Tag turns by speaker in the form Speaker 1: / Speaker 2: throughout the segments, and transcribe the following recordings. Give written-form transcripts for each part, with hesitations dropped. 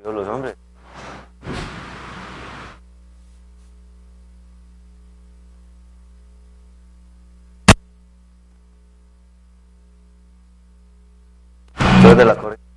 Speaker 1: Los hombres. De la corriente.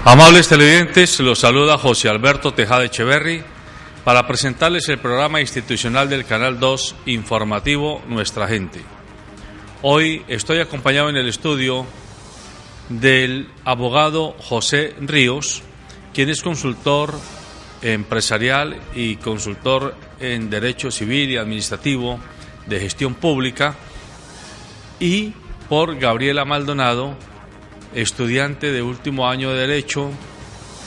Speaker 2: Amables televidentes, los saluda José Alberto Tejada Echeverri para presentarles el programa institucional del Canal 2 informativo Nuestra Gente. Hoy estoy acompañado en el estudio del abogado José Ríos, quien es consultor empresarial y consultor en Derecho Civil y Administrativo de Gestión Pública, y por Gabriela Maldonado, estudiante de último año de Derecho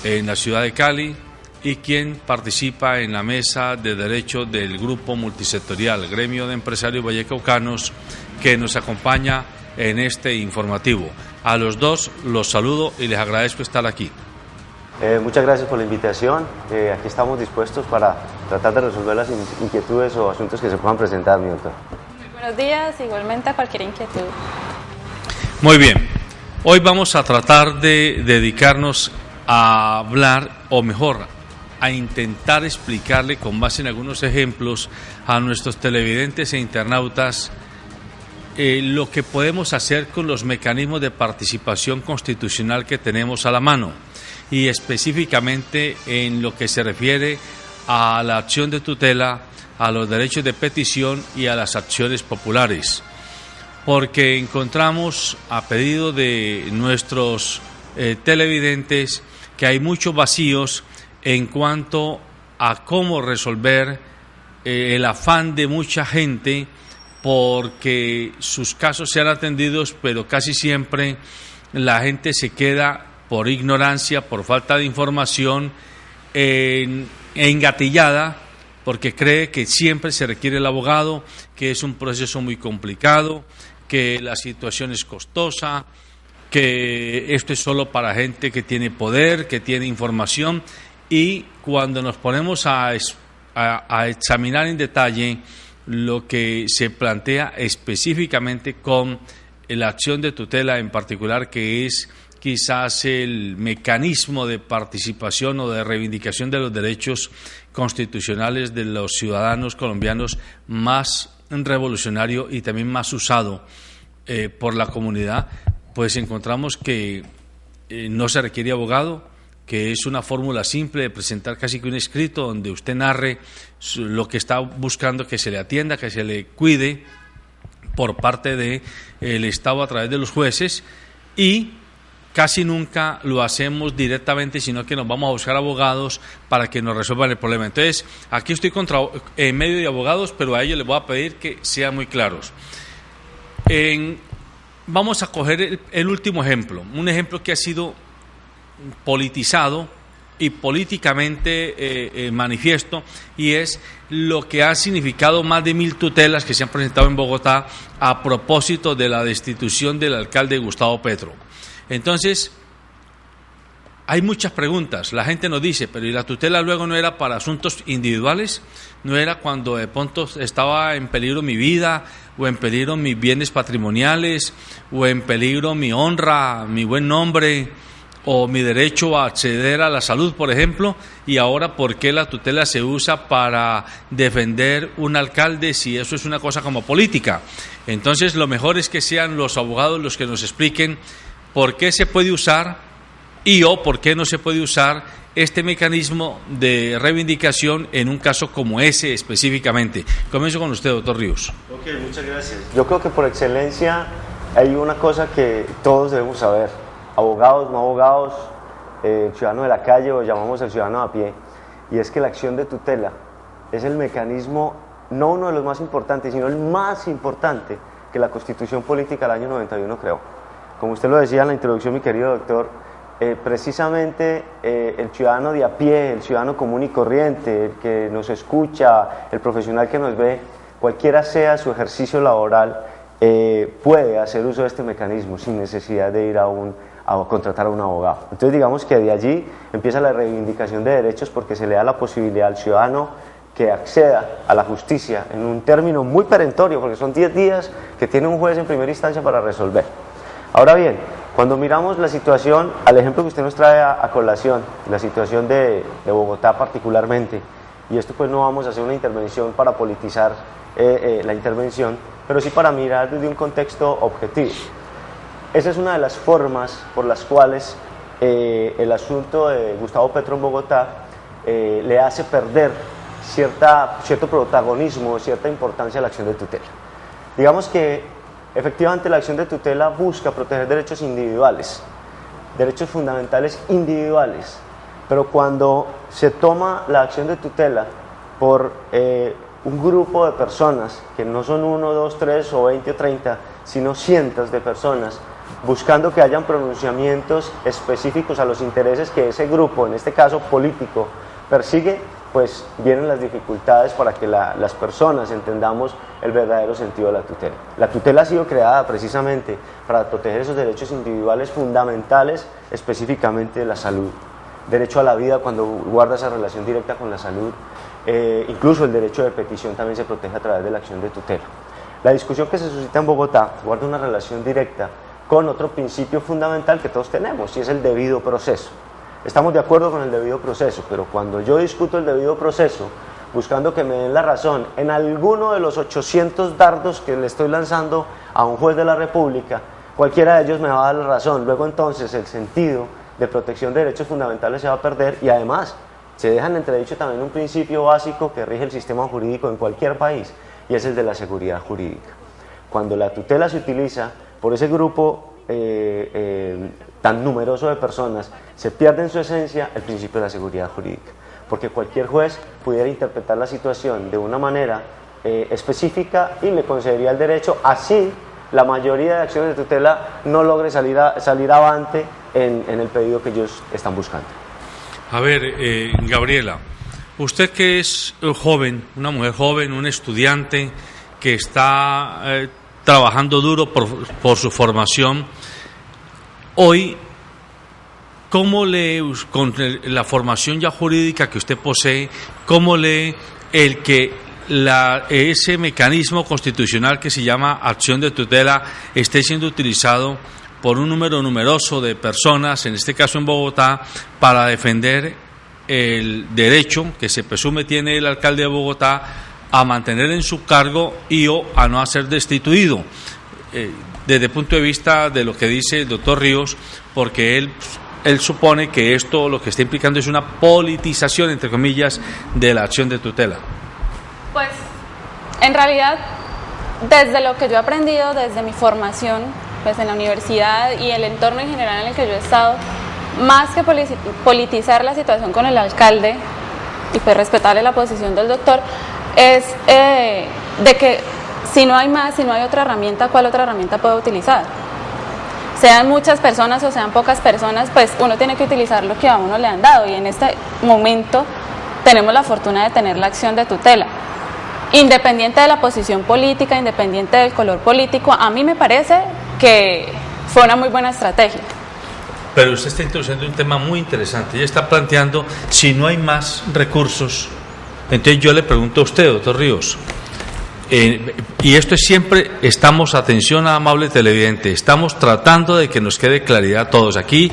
Speaker 2: en la ciudad de Cali y quien participa en la mesa de Derecho del Grupo Multisectorial Gremio de Empresarios Vallecaucanos, que nos acompaña en este informativo. A los dos los saludo y les agradezco estar aquí.
Speaker 1: Muchas gracias por la invitación. Aquí estamos dispuestos para tratar de resolver las inquietudes o asuntos que se puedan presentar, mi doctor.
Speaker 3: Muy buenos días, igualmente a cualquier inquietud.
Speaker 2: Muy bien. Hoy vamos a tratar de dedicarnos a hablar, o mejor, a intentar explicarle con base en algunos ejemplos a nuestros televidentes e internautas lo que podemos hacer con los mecanismos de participación constitucional que tenemos a la mano, y específicamente en lo que se refiere a la acción de tutela, a los derechos de petición y a las acciones populares. Porque encontramos, a pedido de nuestros televidentes, que hay muchos vacíos en cuanto a cómo resolver el afán de mucha gente porque sus casos sean atendidos, pero casi siempre la gente se queda por ignorancia, por falta de información, engatillada, porque cree que siempre se requiere el abogado, que es un proceso muy complicado, que la situación es costosa, que esto es solo para gente que tiene poder, que tiene información, y cuando nos ponemos a examinar en detalle lo que se plantea específicamente con la acción de tutela en particular, que es quizás el mecanismo de participación o de reivindicación de los derechos constitucionales de los ciudadanos colombianos más revolucionario y también más usado por la comunidad, pues encontramos que no se requiere abogado, que es una fórmula simple de presentar casi que un escrito donde usted narre lo que está buscando que se le atienda, que se le cuide por parte del Estado a través de los jueces, y casi nunca lo hacemos directamente, sino que nos vamos a buscar abogados para que nos resuelvan el problema. Entonces, aquí estoy en medio de abogados, pero a ellos les voy a pedir que sean muy claros. Vamos a coger el último ejemplo, un ejemplo que ha sido politizado y políticamente manifiesto, y es lo que ha significado más de 1000 tutelas que se han presentado en Bogotá a propósito de la destitución del alcalde Gustavo Petro. Entonces, hay muchas preguntas. La gente nos dice, pero ¿y la tutela luego no era para asuntos individuales? ¿No era cuando de pronto estaba en peligro mi vida, o en peligro mis bienes patrimoniales, o en peligro mi honra, mi buen nombre, o mi derecho a acceder a la salud, por ejemplo? Y ahora, ¿por qué la tutela se usa para defender un alcalde si eso es una cosa como política? Entonces, lo mejor es que sean los abogados los que nos expliquen por qué se puede usar o por qué no se puede usar este mecanismo de reivindicación en un caso como ese específicamente. Comienzo con usted, doctor Ríos.
Speaker 1: Ok, muchas gracias. Yo creo que por excelencia hay una cosa que todos debemos saber, abogados, no abogados, el ciudadano de la calle o llamamos el ciudadano a pie, y es que la acción de tutela es el mecanismo, no uno de los más importantes, sino el más importante que la Constitución Política del año 91 creó. Como usted lo decía en la introducción, mi querido doctor, precisamente el ciudadano de a pie, el ciudadano común y corriente, el que nos escucha, el profesional que nos ve, cualquiera sea su ejercicio laboral, puede hacer uso de este mecanismo sin necesidad de ir a contratar a un abogado. Entonces digamos que de allí empieza la reivindicación de derechos, porque se le da la posibilidad al ciudadano que acceda a la justicia en un término muy perentorio, porque son 10 días que tiene un juez en primera instancia para resolver. Ahora bien, cuando miramos la situación, al ejemplo que usted nos trae a colación, la situación de Bogotá particularmente, y esto pues no vamos a hacer una intervención para politizar la intervención, pero sí para mirar desde un contexto objetivo. Esa es una de las formas por las cuales el asunto de Gustavo Petro en Bogotá le hace perder cierto protagonismo, cierta importancia a la acción de tutela. Digamos que efectivamente la acción de tutela busca proteger derechos individuales, derechos fundamentales individuales, pero cuando se toma la acción de tutela por un grupo de personas, que no son 1, 2, 3 o 20 o 30, sino cientos de personas, buscando que hayan pronunciamientos específicos a los intereses que ese grupo, en este caso político, persigue, pues vienen las dificultades para que las personas entendamos el verdadero sentido de la tutela. La tutela ha sido creada precisamente para proteger esos derechos individuales fundamentales, específicamente la salud, derecho a la vida cuando guarda esa relación directa con la salud, incluso el derecho de petición también se protege a través de la acción de tutela. La discusión que se suscita en Bogotá guarda una relación directa con otro principio fundamental que todos tenemos, y es el debido proceso. Estamos de acuerdo con el debido proceso, pero cuando yo discuto el debido proceso, buscando que me den la razón en alguno de los 800 dardos que le estoy lanzando a un juez de la República, cualquiera de ellos me va a dar la razón. Luego entonces el sentido de protección de derechos fundamentales se va a perder, y además se deja en entredicho también un principio básico que rige el sistema jurídico en cualquier país, y es el de la seguridad jurídica. Cuando la tutela se utiliza por ese grupo tan numeroso de personas, se pierde en su esencia el principio de la seguridad jurídica, porque cualquier juez pudiera interpretar la situación de una manera específica y le concedería el derecho, así la mayoría de acciones de tutela no logre salir avante en el pedido que ellos están buscando.
Speaker 2: A ver, Gabriela, usted que es joven, una mujer joven, un estudiante que está trabajando duro por su formación, hoy, ¿cómo lee, con la formación ya jurídica que usted posee, cómo lee el que ese mecanismo constitucional que se llama acción de tutela esté siendo utilizado por un número numeroso de personas, en este caso en Bogotá, para defender el derecho que se presume tiene el alcalde de Bogotá a mantener en su cargo y o a no ser destituido? Desde el punto de vista de lo que dice el doctor Ríos, porque él supone que esto lo que está implicando es una politización, entre comillas, de la acción de tutela.
Speaker 3: Pues, en realidad, desde lo que yo he aprendido, desde mi formación, pues en la universidad y el entorno en general en el que yo he estado, más que politizar la situación con el alcalde y pues respetarle la posición del doctor, es de que si no hay otra herramienta, ¿cuál otra herramienta puede utilizar? Sean muchas personas o sean pocas personas, pues uno tiene que utilizar lo que a uno le han dado, y en este momento tenemos la fortuna de tener la acción de tutela. Independiente de la posición política, independiente del color político, a mí me parece que fue una muy buena estrategia.
Speaker 2: Pero usted está introduciendo un tema muy interesante. Ella está planteando, si no hay más recursos, entonces yo le pregunto a usted, doctor Ríos, y esto es siempre, atención a amable televidente, estamos tratando de que nos quede claridad a todos aquí.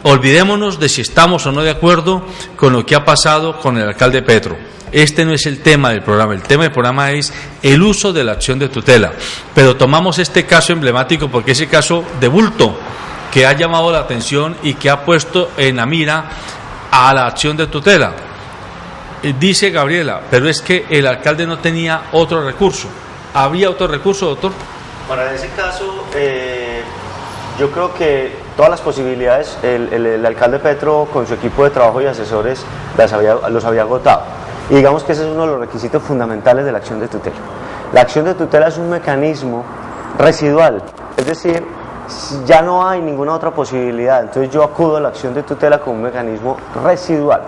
Speaker 2: Olvidémonos de si estamos o no de acuerdo con lo que ha pasado con el alcalde Petro. Este no es el tema del programa. El tema del programa es el uso de la acción de tutela. Pero tomamos este caso emblemático porque es el caso de bulto que ha llamado la atención y que ha puesto en la mira a la acción de tutela. Dice Gabriela, pero es que el alcalde no tenía otro recurso. ¿Había otro recurso, doctor?
Speaker 1: Para ese caso, yo creo que todas las posibilidades el alcalde Petro con su equipo de trabajo y asesores los había agotado. Y digamos que ese es uno de los requisitos fundamentales de la acción de tutela. La acción de tutela es un mecanismo residual, es decir, ya no hay ninguna otra posibilidad, entonces yo acudo a la acción de tutela como un mecanismo residual.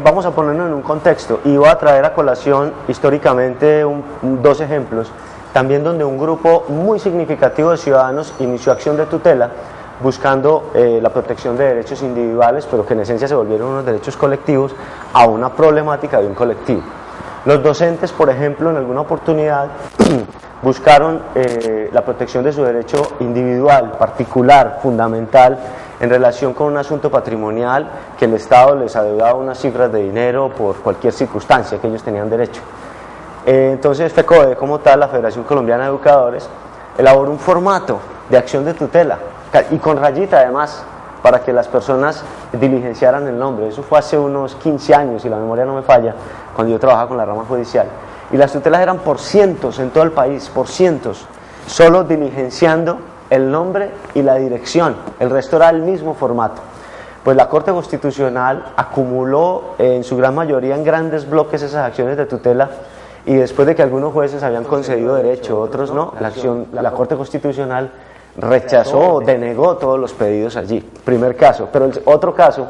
Speaker 1: Vamos a ponerlo en un contexto y voy a traer a colación históricamente dos ejemplos, también donde un grupo muy significativo de ciudadanos inició acción de tutela buscando la protección de derechos individuales, pero que en esencia se volvieron unos derechos colectivos a una problemática de un colectivo. Los docentes, por ejemplo, en alguna oportunidad buscaron la protección de su derecho individual, particular, fundamental, en relación con un asunto patrimonial que el Estado les adeudaba unas cifras de dinero por cualquier circunstancia que ellos tenían derecho. Entonces FECODE, como tal, la Federación Colombiana de Educadores, elaboró un formato de acción de tutela, y con rayita además, para que las personas diligenciaran el nombre. Eso fue hace unos 15 años, si la memoria no me falla, cuando yo trabajaba con la rama judicial. Y las tutelas eran por cientos en todo el país, por cientos, solo diligenciando el nombre y la dirección, el resto era el mismo formato. Pues la Corte Constitucional acumuló en su gran mayoría en grandes bloques esas acciones de tutela, y después de que algunos jueces habían concedido derecho, otros no, la Corte Constitucional rechazó, denegó todos los pedidos allí. Primer caso. Pero el otro caso,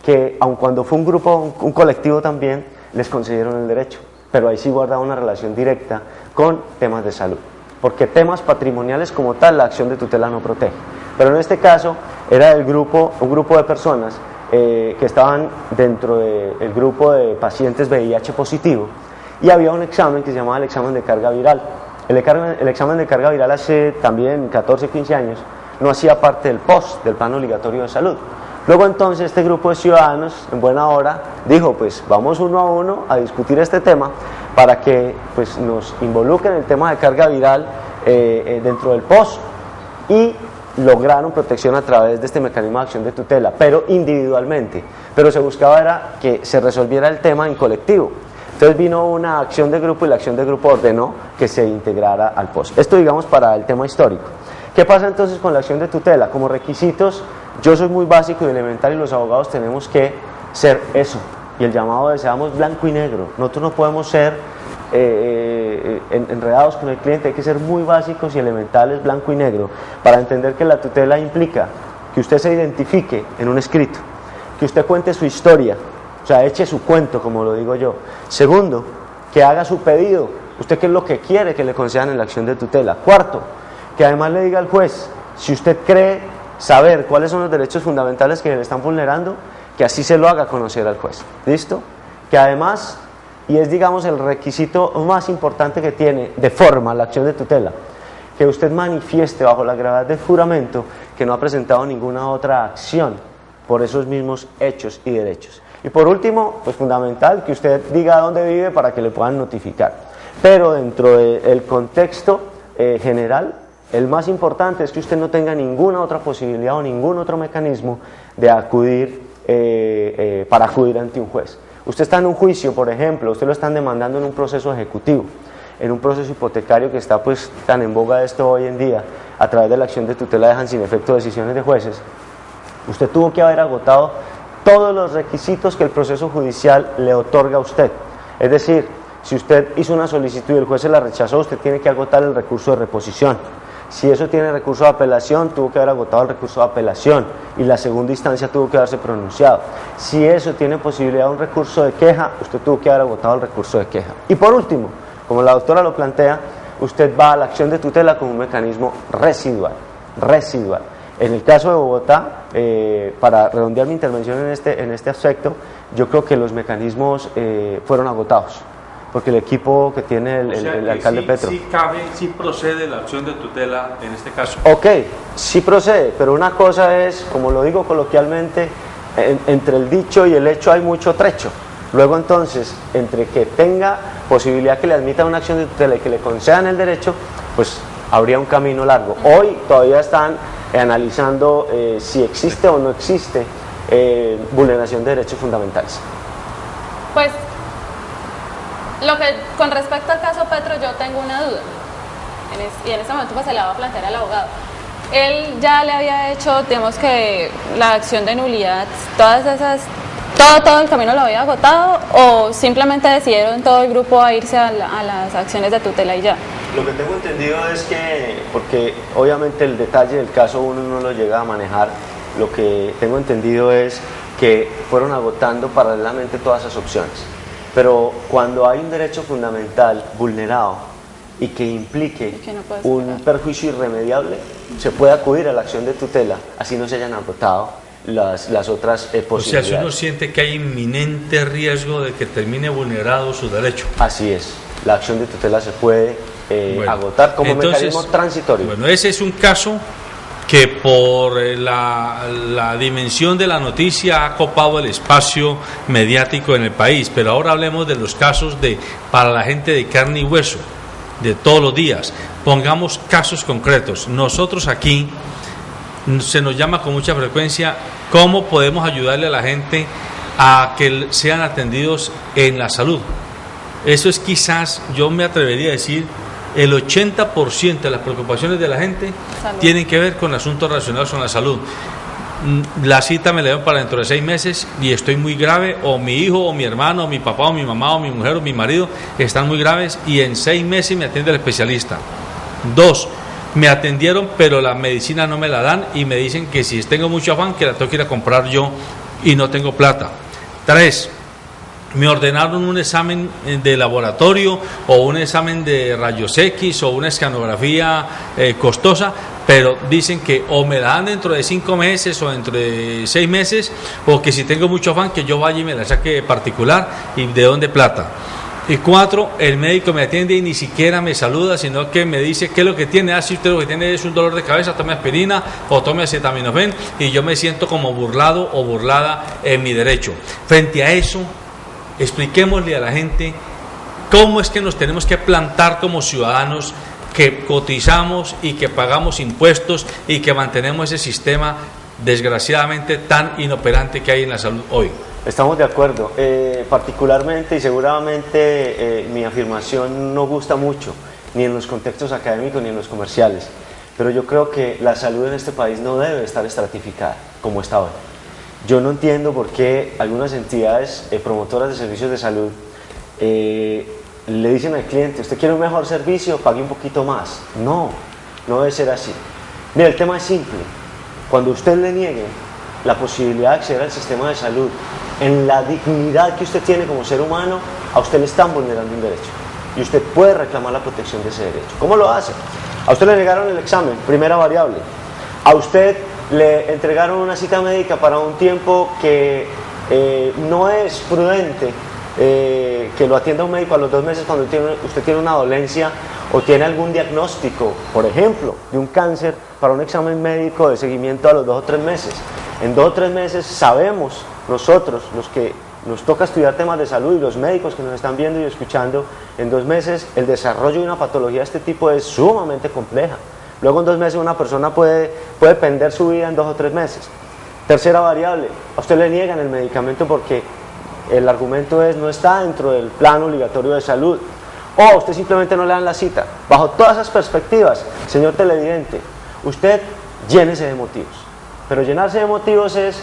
Speaker 1: que aun cuando fue un grupo, un colectivo también, les concedieron el derecho, pero ahí sí guardaba una relación directa con temas de salud, porque temas patrimoniales como tal la acción de tutela no protege. Pero en este caso era un grupo de personas que estaban dentro del grupo de pacientes VIH positivo, y había un examen que se llamaba el examen de carga viral. El examen de carga viral hace también 14, 15 años no hacía parte del POS, del Plan Obligatorio de Salud. Luego entonces este grupo de ciudadanos, en buena hora, dijo, pues vamos uno a uno a discutir este tema para que pues, nos involucren en el tema de carga viral dentro del POS, y lograron protección a través de este mecanismo de acción de tutela, pero individualmente. Pero se buscaba era que se resolviera el tema en colectivo. Entonces vino una acción de grupo y la acción de grupo ordenó que se integrara al POS. Esto digamos para el tema histórico. ¿Qué pasa entonces con la acción de tutela? Como requisitos, yo soy muy básico y elemental y los abogados tenemos que ser eso. Y el llamado deseamos blanco y negro. Nosotros no podemos ser enredados con el cliente, hay que ser muy básicos y elementales, blanco y negro, para entender que la tutela implica que usted se identifique en un escrito, que usted cuente su historia, o sea, eche su cuento, como lo digo yo. Segundo, que haga su pedido, usted qué es lo que quiere que le concedan en la acción de tutela. Cuarto, que además le diga al juez, si usted cree saber cuáles son los derechos fundamentales que le están vulnerando, que así se lo haga conocer al juez. ¿Listo? Que además, y es digamos el requisito más importante que tiene de forma la acción de tutela, que usted manifieste bajo la gravedad del juramento que no ha presentado ninguna otra acción por esos mismos hechos y derechos. Y por último, pues fundamental, que usted diga dónde vive para que le puedan notificar. Pero dentro del contexto general, el más importante es que usted no tenga ninguna otra posibilidad o ningún otro mecanismo de acudir para acudir ante un juez. Usted está en un juicio, por ejemplo, usted lo están demandando en un proceso ejecutivo, en un proceso hipotecario que está pues tan en boga esto hoy en día, a través de la acción de tutela dejan sin efecto decisiones de jueces. Usted tuvo que haber agotado todos los requisitos que el proceso judicial le otorga a usted. Es decir, si usted hizo una solicitud y el juez se la rechazó, usted tiene que agotar el recurso de reposición. Si eso tiene recurso de apelación, tuvo que haber agotado el recurso de apelación y la segunda instancia tuvo que haberse pronunciado. Si eso tiene posibilidad de un recurso de queja, usted tuvo que haber agotado el recurso de queja. Y por último, como la doctora lo plantea, usted va a la acción de tutela como un mecanismo residual. En el caso de Bogotá, para redondear mi intervención en este aspecto, yo creo que los mecanismos fueron agotados, porque el equipo que tiene el alcalde Petro...
Speaker 2: Sí procede la acción de tutela en este caso.
Speaker 1: Ok, sí procede, pero una cosa es, como lo digo coloquialmente, entre el dicho y el hecho hay mucho trecho. Luego entonces, entre que tenga posibilidad que le admita una acción de tutela y que le concedan el derecho, pues habría un camino largo. Hoy todavía están analizando si existe o no existe vulneración de derechos fundamentales.
Speaker 3: Pues, con respecto al caso Petro, yo tengo una duda, y en este momento pues se la voy a plantear al abogado. él ya le había hecho, digamos que la acción de nulidad, todo el camino lo había agotado, o simplemente decidieron todo el grupo a irse a las acciones de tutela y ya?
Speaker 1: Lo que tengo entendido es que, porque obviamente el detalle del caso uno no lo llega a manejar, lo que tengo entendido es que fueron agotando paralelamente todas esas opciones. Pero cuando hay un derecho fundamental vulnerado y que implique un perjuicio irremediable, se puede acudir a la acción de tutela, así no se hayan agotado las otras posibilidades.
Speaker 2: O sea, si uno siente que hay inminente riesgo de que termine vulnerado su derecho.
Speaker 1: Así es, la acción de tutela se puede agotar como mecanismo transitorio.
Speaker 2: Bueno, ese es un caso que por la dimensión de la noticia ha copado el espacio mediático en el país, pero ahora hablemos de los casos para la gente de carne y hueso, de todos los días. Pongamos casos concretos. Nosotros aquí se nos llama con mucha frecuencia cómo podemos ayudarle a la gente a que sean atendidos en la salud. Eso es quizás, yo me atrevería a decir, el 80% de las preocupaciones de la gente tienen que ver con asuntos relacionados con la salud. La cita me la dieron para dentro de 6 meses y estoy muy grave, o mi hijo, o mi hermano, o mi papá, o mi mamá, o mi mujer, o mi marido están muy graves y en 6 meses me atiende el especialista. 2, me atendieron pero la medicina no me la dan y me dicen que si tengo mucho afán que la tengo que ir a comprar yo y no tengo plata. 3, me ordenaron un examen de laboratorio o un examen de rayos X o una escanografía costosa, pero dicen que o me la dan dentro de 5 meses o dentro de 6 meses, o que si tengo mucho afán que yo vaya y me la saque particular y de dónde plata. Y 4, el médico me atiende y ni siquiera me saluda, sino que me dice qué es lo que tiene. Si usted lo que tiene es un dolor de cabeza, tome aspirina o tome acetaminofén, y yo me siento como burlado o burlada en mi derecho. Frente a eso, expliquémosle a la gente cómo es que nos tenemos que plantar como ciudadanos que cotizamos y que pagamos impuestos y que mantenemos ese sistema desgraciadamente tan inoperante que hay en la salud hoy.
Speaker 1: Estamos de acuerdo, particularmente y seguramente mi afirmación no gusta mucho, ni en los contextos académicos ni en los comerciales, pero yo creo que la salud en este país no debe estar estratificada como está hoy. Yo no entiendo por qué algunas entidades promotoras de servicios de salud le dicen al cliente: usted quiere un mejor servicio, pague un poquito más. No, no debe ser así. Mira, el tema es simple. Cuando usted le niegue la posibilidad de acceder al sistema de salud en la dignidad que usted tiene como ser humano, a usted le están vulnerando un derecho y usted puede reclamar la protección de ese derecho. ¿Cómo lo hace? A usted le negaron el examen, primera variable. A usted le entregaron una cita médica para un tiempo que no es prudente que lo atienda un médico a los 2 meses cuando usted tiene una dolencia o tiene algún diagnóstico, por ejemplo, de un cáncer, para un examen médico de seguimiento a los 2 o 3 meses. En 2 o 3 meses sabemos nosotros, los que nos toca estudiar temas de salud y los médicos que nos están viendo y escuchando, en 2 meses el desarrollo de una patología de este tipo es sumamente compleja. Luego en 2 meses una persona puede perder su vida en 2 o 3 meses. Tercera variable, a usted le niegan el medicamento porque el argumento es no está dentro del plan obligatorio de salud, o a usted simplemente no le dan la cita. Bajo todas esas perspectivas, señor televidente, usted llénese de motivos, pero llenarse de motivos es: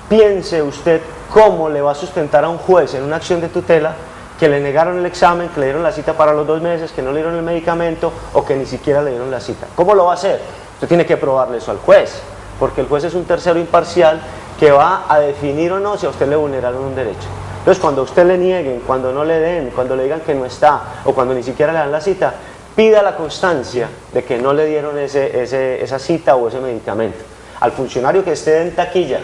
Speaker 1: piense usted cómo le va a sustentar a un juez en una acción de tutela que le negaron el examen, que le dieron la cita para los 2 meses, que no le dieron el medicamento o que ni siquiera le dieron la cita. ¿Cómo lo va a hacer? Usted tiene que probarle eso al juez, porque el juez es un tercero imparcial que va a definir o no si a usted le vulneraron un derecho. Entonces, cuando a usted le nieguen, cuando no le den, cuando le digan que no está o cuando ni siquiera le dan la cita, pida la constancia de que no le dieron esa cita o ese medicamento. Al funcionario que esté en taquilla,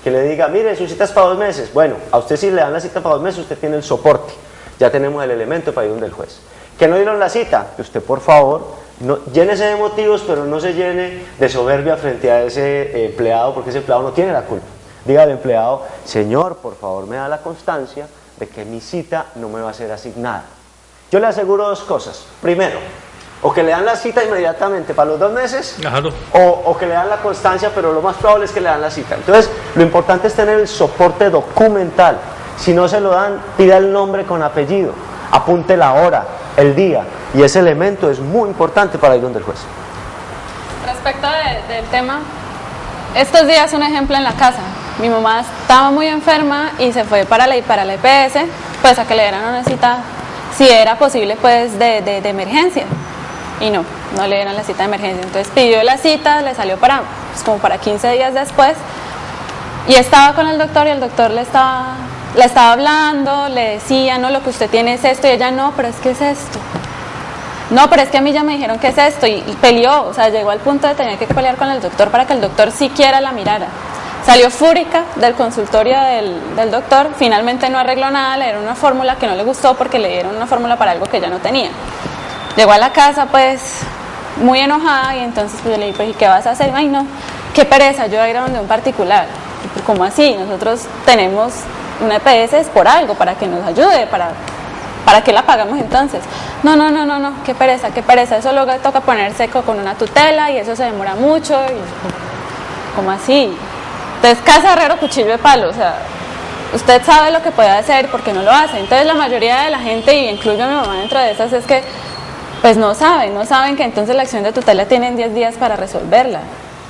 Speaker 1: que le diga: mire, su cita es para 2 meses. Bueno, a usted si le dan la cita para 2 meses, usted tiene el soporte. Ya tenemos el elemento para ir donde el juez. Que no dieron la cita, que usted por favor, llénese de motivos, pero no se llene de soberbia frente a ese empleado, porque ese empleado no tiene la culpa. Diga al empleado: señor, por favor me da la constancia de que mi cita no me va a ser asignada. Yo le aseguro 2 cosas. Primero, o que le dan la cita inmediatamente para los 2 meses,
Speaker 2: claro,
Speaker 1: o que le dan la constancia, pero lo más probable es que le dan la cita. Entonces, lo importante es tener el soporte documental. Si no se lo dan, pida el nombre con apellido, apunte la hora, el día, y ese elemento es muy importante para ir donde el juez.
Speaker 3: respecto del tema, estos días un ejemplo en la casa. Mi mamá estaba muy enferma y se fue para la EPS, pues a que le dieran una cita, si era posible, pues de emergencia. Y no le dieron la cita de emergencia. Entonces pidió la cita, le salió para, pues, como para 15 días después. Y estaba con el doctor y el doctor le estaba hablando, le decía, no, lo que usted tiene es esto. Y ella, no, pero es que es esto. No, pero es que a mí ya me dijeron que es esto. Y peleó, o sea, llegó al punto de tener que pelear con el doctor para que el doctor siquiera la mirara. Salió fúrica del consultorio del doctor, finalmente no arregló nada, le dieron una fórmula que no le gustó porque le dieron una fórmula para algo que ella no tenía. Llegó a la casa pues muy enojada y entonces pues yo le dije, pues, ¿y qué vas a hacer? Ay no, qué pereza, yo voy a ir a donde un particular. ¿Cómo así? Nosotros tenemos una EPS por algo, para que nos ayude, ¿para qué la pagamos entonces? No, qué pereza, eso luego toca ponerse con una tutela y eso se demora mucho. Y, ¿cómo así? Entonces, casa, herrero, cuchillo de palo, o sea, usted sabe lo que puede hacer, ¿por qué no lo hace? Entonces la mayoría de la gente, y incluyo a mi mamá dentro de esas, es que pues no saben que entonces la acción de tutela tienen 10 días para resolverla.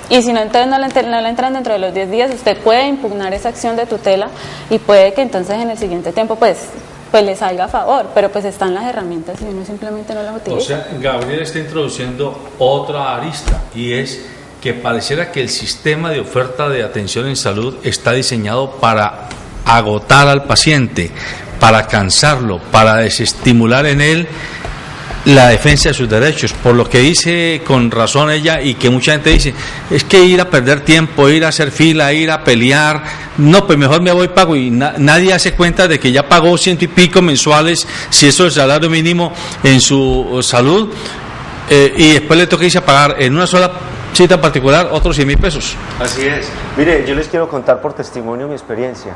Speaker 3: Y si no, entonces no le entran dentro de los 10 días, usted puede impugnar esa acción de tutela y puede que entonces en el siguiente tiempo pues le salga a favor, pero pues están las herramientas y uno simplemente no las utiliza.
Speaker 2: O sea, Gabriel está introduciendo otra arista y es que pareciera que el sistema de oferta de atención en salud está diseñado para agotar al paciente, para cansarlo, para desestimular en él la defensa de sus derechos, por lo que dice con razón ella y que mucha gente dice, es que ir a perder tiempo, ir a hacer fila, ir a pelear, no, pues mejor me voy pago y nadie hace cuenta de que ya pagó 100 y pico mensuales, si eso es el salario mínimo en su salud, y después le toca irse a pagar en una sola cita particular otros 100.000 pesos.
Speaker 1: Así es. Mire, yo les quiero contar por testimonio mi experiencia.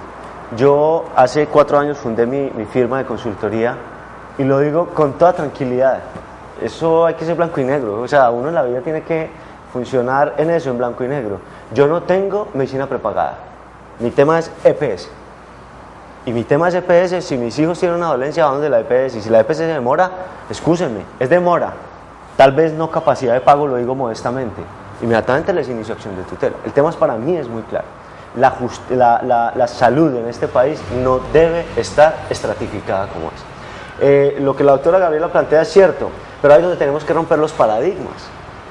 Speaker 1: Yo hace 4 años fundé mi firma de consultoría y lo digo con toda tranquilidad. Eso hay que ser blanco y negro. O sea, uno en la vida tiene que funcionar en eso, en blanco y negro. Yo no tengo medicina prepagada. Mi tema es EPS. Y mi tema es EPS. Si mis hijos tienen una dolencia, vamos de la EPS. Y si la EPS se demora, excúsenme, es demora. Tal vez no capacidad de pago, lo digo modestamente. Inmediatamente les inicio acción de tutela. El tema para mí es muy claro. La salud en este país no debe estar estratificada como es. Lo que la doctora Gabriela plantea es cierto, pero ahí es donde tenemos que romper los paradigmas.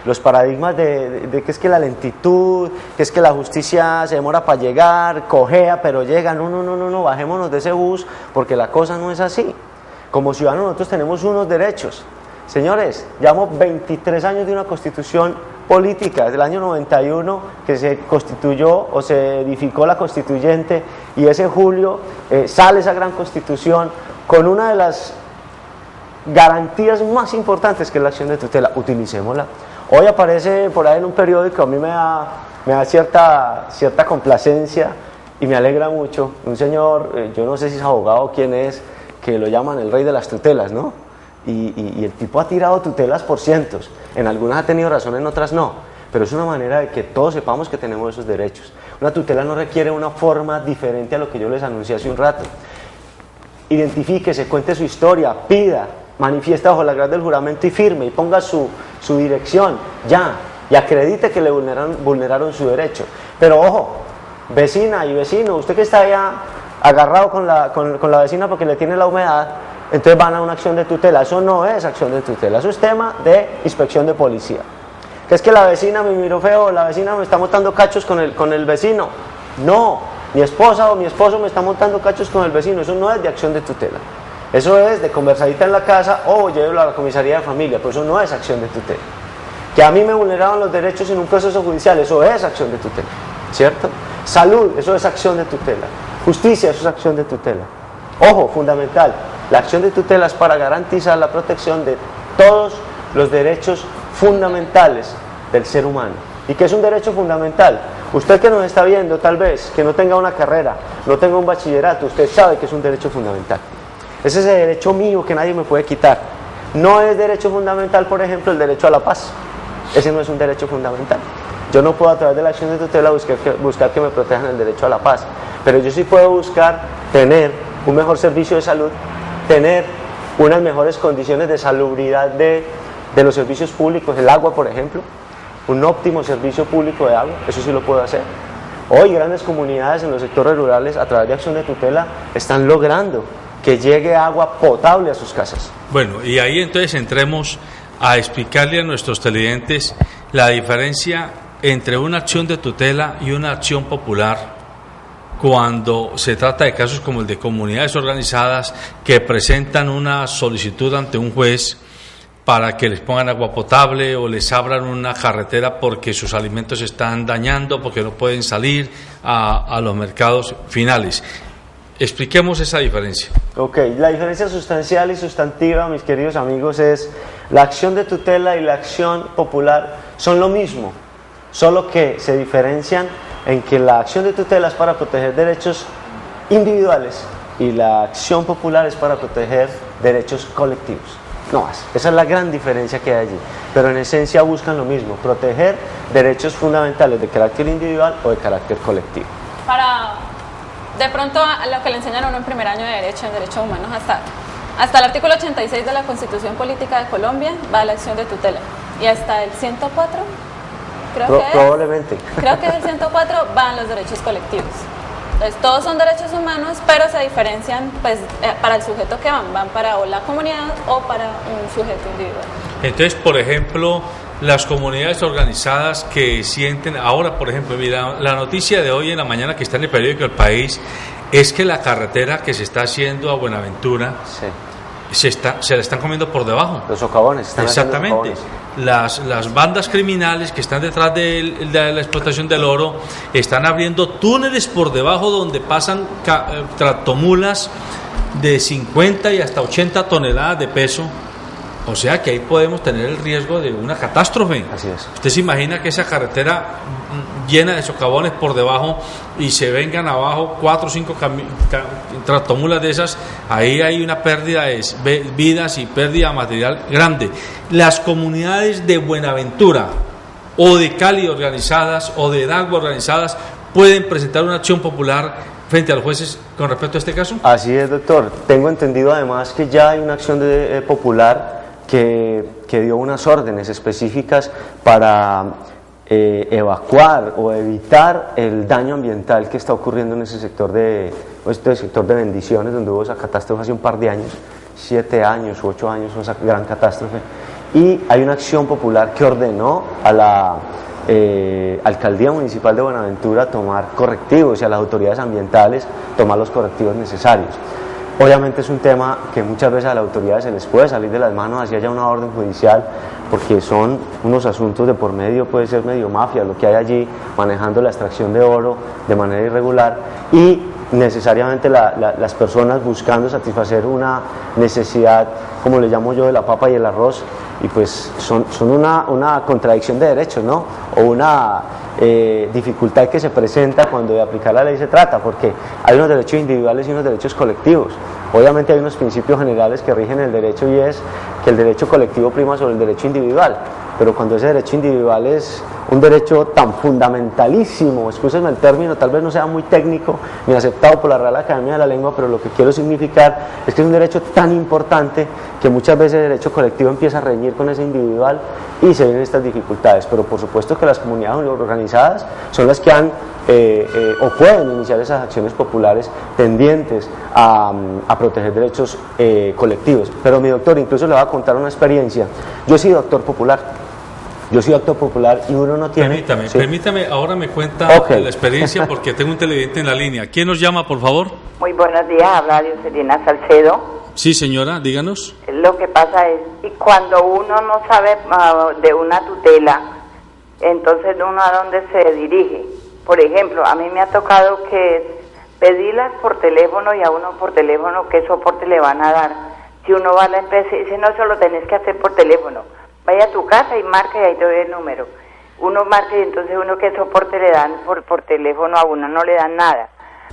Speaker 1: Los paradigmas de que es que la lentitud, que es que la justicia se demora para llegar, cojea, pero llega. No, bajémonos de ese bus porque la cosa no es así. Como ciudadanos nosotros tenemos unos derechos. Señores, llevamos 23 años de una constitución política, desde el año 91 que se constituyó o se edificó la constituyente y ese julio sale esa gran constitución con una de las garantías más importantes que es la acción de tutela. Utilicémosla. Hoy aparece por ahí en un periódico, a mí me da cierta complacencia y me alegra mucho, un señor, yo no sé si es abogado o quién es, que lo llaman el rey de las tutelas, ¿no? Y el tipo ha tirado tutelas por cientos, en algunas ha tenido razón, en otras no, pero es una manera de que todos sepamos que tenemos esos derechos. Una tutela no requiere una forma diferente a lo que yo les anuncié hace un rato. Identifíquese, cuente su historia, pida, manifiesta bajo la grada del juramento y firme y ponga su dirección, ya, y acredite que le vulneraron su derecho. Pero ojo, vecina y vecino, usted que está allá agarrado con la vecina porque le tiene la humedad, entonces van a una acción de tutela. Eso no es acción de tutela, eso es tema de inspección de policía. Que es que la vecina me miró feo, la vecina me está montando cachos con el vecino. No, mi esposa o mi esposo me está montando cachos con el vecino, eso no es de acción de tutela. Eso es de conversadita en la casa o llévelo a la comisaría de familia, pero eso no es acción de tutela. Que a mí me vulneraban los derechos en un proceso judicial, eso es acción de tutela, ¿cierto? Salud, eso es acción de tutela. Justicia, eso es acción de tutela. Ojo, fundamental, la acción de tutela es para garantizar la protección de todos los derechos fundamentales del ser humano. ¿Y qué es un derecho fundamental? Usted que nos está viendo, tal vez, que no tenga una carrera, no tenga un bachillerato, usted sabe que es un derecho fundamental. Ese es el derecho mío que nadie me puede quitar. No es derecho fundamental, por ejemplo, el derecho a la paz. Ese no es un derecho fundamental. Yo no puedo a través de la acción de tutela buscar que me protejan el derecho a la paz, pero yo sí puedo buscar tener un mejor servicio de salud, tener unas mejores condiciones de salubridad de los servicios públicos, el agua, por ejemplo, un óptimo servicio público de agua, eso sí lo puedo hacer. Hoy grandes comunidades en los sectores rurales a través de acción de tutela están logrando que llegue agua potable a sus casas.
Speaker 2: Bueno, y ahí entonces entremos a explicarle a nuestros televidentes la diferencia entre una acción de tutela y una acción popular cuando se trata de casos como el de comunidades organizadas que presentan una solicitud ante un juez para que les pongan agua potable o les abran una carretera porque sus alimentos se están dañando, porque no pueden salir a los mercados finales. Expliquemos esa diferencia.
Speaker 1: Ok, la diferencia sustancial y sustantiva, mis queridos amigos, es la acción de tutela y la acción popular son lo mismo, solo que se diferencian en que la acción de tutela es para proteger derechos individuales y la acción popular es para proteger derechos colectivos. No más, esa es la gran diferencia que hay allí, pero en esencia buscan lo mismo, proteger derechos fundamentales de carácter individual o de carácter colectivo.
Speaker 3: Para, de pronto, a lo que le enseñan a uno en primer año de Derecho, en Derechos Humanos, hasta el artículo 86 de la Constitución Política de Colombia va la acción de tutela, y hasta el 104,
Speaker 1: probablemente.
Speaker 3: Creo que el 104 van los derechos colectivos. Entonces, todos son derechos humanos, pero se diferencian pues, para el sujeto que van para o la comunidad o para un sujeto individual.
Speaker 2: Entonces, por ejemplo, las comunidades organizadas que sienten, ahora por ejemplo, mira, la noticia de hoy en la mañana que está en el periódico El País es que la carretera que se está haciendo a Buenaventura se la están comiendo por debajo.
Speaker 1: Los socavones.
Speaker 2: Exactamente. Las bandas criminales que están detrás de la explotación del oro están abriendo túneles por debajo donde pasan tractomulas de 50 y hasta 80 toneladas de peso. O sea que ahí podemos tener el riesgo de una catástrofe.
Speaker 1: Así es.
Speaker 2: Usted se imagina que esa carretera llena de socavones por debajo y se vengan abajo 4 o 5 tractomulas de esas, ahí hay una pérdida de vidas y pérdida de material grande. Las comunidades de Buenaventura o de Cali organizadas o de Dagua organizadas pueden presentar una acción popular frente a los jueces con respecto a este caso.
Speaker 1: Así es, doctor. Tengo entendido además que ya hay una acción popular que dio unas órdenes específicas para evacuar o evitar el daño ambiental que está ocurriendo en ese sector sector de Bendiciones, donde hubo esa catástrofe hace un par de años, 7 años u 8 años, esa gran catástrofe. Y hay una acción popular que ordenó a la Alcaldía Municipal de Buenaventura tomar correctivos y a las autoridades ambientales tomar los correctivos necesarios. Obviamente es un tema que muchas veces a las autoridades se les puede salir de las manos, así haya una orden judicial, porque son unos asuntos de por medio, puede ser medio mafia, lo que hay allí, manejando la extracción de oro de manera irregular y necesariamente las personas buscando satisfacer una necesidad, como le llamo yo, de la papa y el arroz, y pues son una contradicción de derechos, ¿no? O una dificultad que se presenta cuando de aplicar la ley se trata, porque hay unos derechos individuales y unos derechos colectivos. Obviamente hay unos principios generales que rigen el derecho y es que el derecho colectivo prima sobre el derecho individual, pero cuando ese derecho individual es un derecho tan fundamentalísimo, excúsenme el término, tal vez no sea muy técnico ni aceptado por la Real Academia de la Lengua, pero lo que quiero significar es que es un derecho tan importante que muchas veces el derecho colectivo empieza a reñir con ese individual y se vienen estas dificultades, pero por supuesto que las comunidades organizadas son las que han o pueden iniciar esas acciones populares tendientes a proteger derechos colectivos. Pero mi doctor, incluso le voy a contar una experiencia. Yo soy doctor popular y uno no tiene...
Speaker 2: Permítame, ahora me cuenta la experiencia porque tengo un televidente en la línea. ¿Quién nos llama, por favor?
Speaker 4: Muy buenos días, habla Dioselina Salcedo.
Speaker 2: Sí, señora, díganos.
Speaker 4: Lo que pasa es, y cuando uno no sabe de una tutela, entonces uno a dónde se dirige. Por ejemplo, a mí me ha tocado que pedirlas por teléfono y a uno por teléfono qué soporte le van a dar. Si uno va a la empresa y dice, no, eso lo tenés que hacer por teléfono. Vaya a tu casa y marca y ahí te doy el número. Uno marca y entonces uno qué soporte le dan por teléfono, a uno no le dan nada.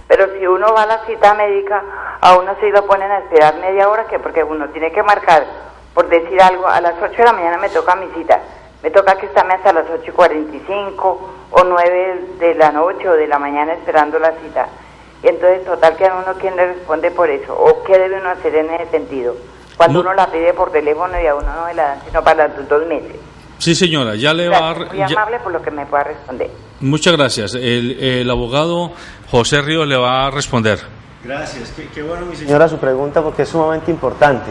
Speaker 4: Pero si uno va a la cita médica, a uno sí lo ponen a esperar media hora, que porque uno tiene que marcar, por decir algo, a las 8 de la mañana me toca mi cita. Me toca que estarme hasta las 8:45 o 9 de la noche o de la mañana esperando la cita. Y entonces, total, que a uno quién le responde por eso, o qué debe uno hacer en ese sentido. Cuando uno la pide por teléfono y a uno no me la dan sino para los 2 meses.
Speaker 2: Sí, señora, ya le va a...
Speaker 4: Gracias, muy amable por lo que me pueda responder.
Speaker 2: Muchas gracias. El abogado José Ríos le va a responder.
Speaker 1: Gracias, qué bueno, mi señora, su pregunta, porque es sumamente importante.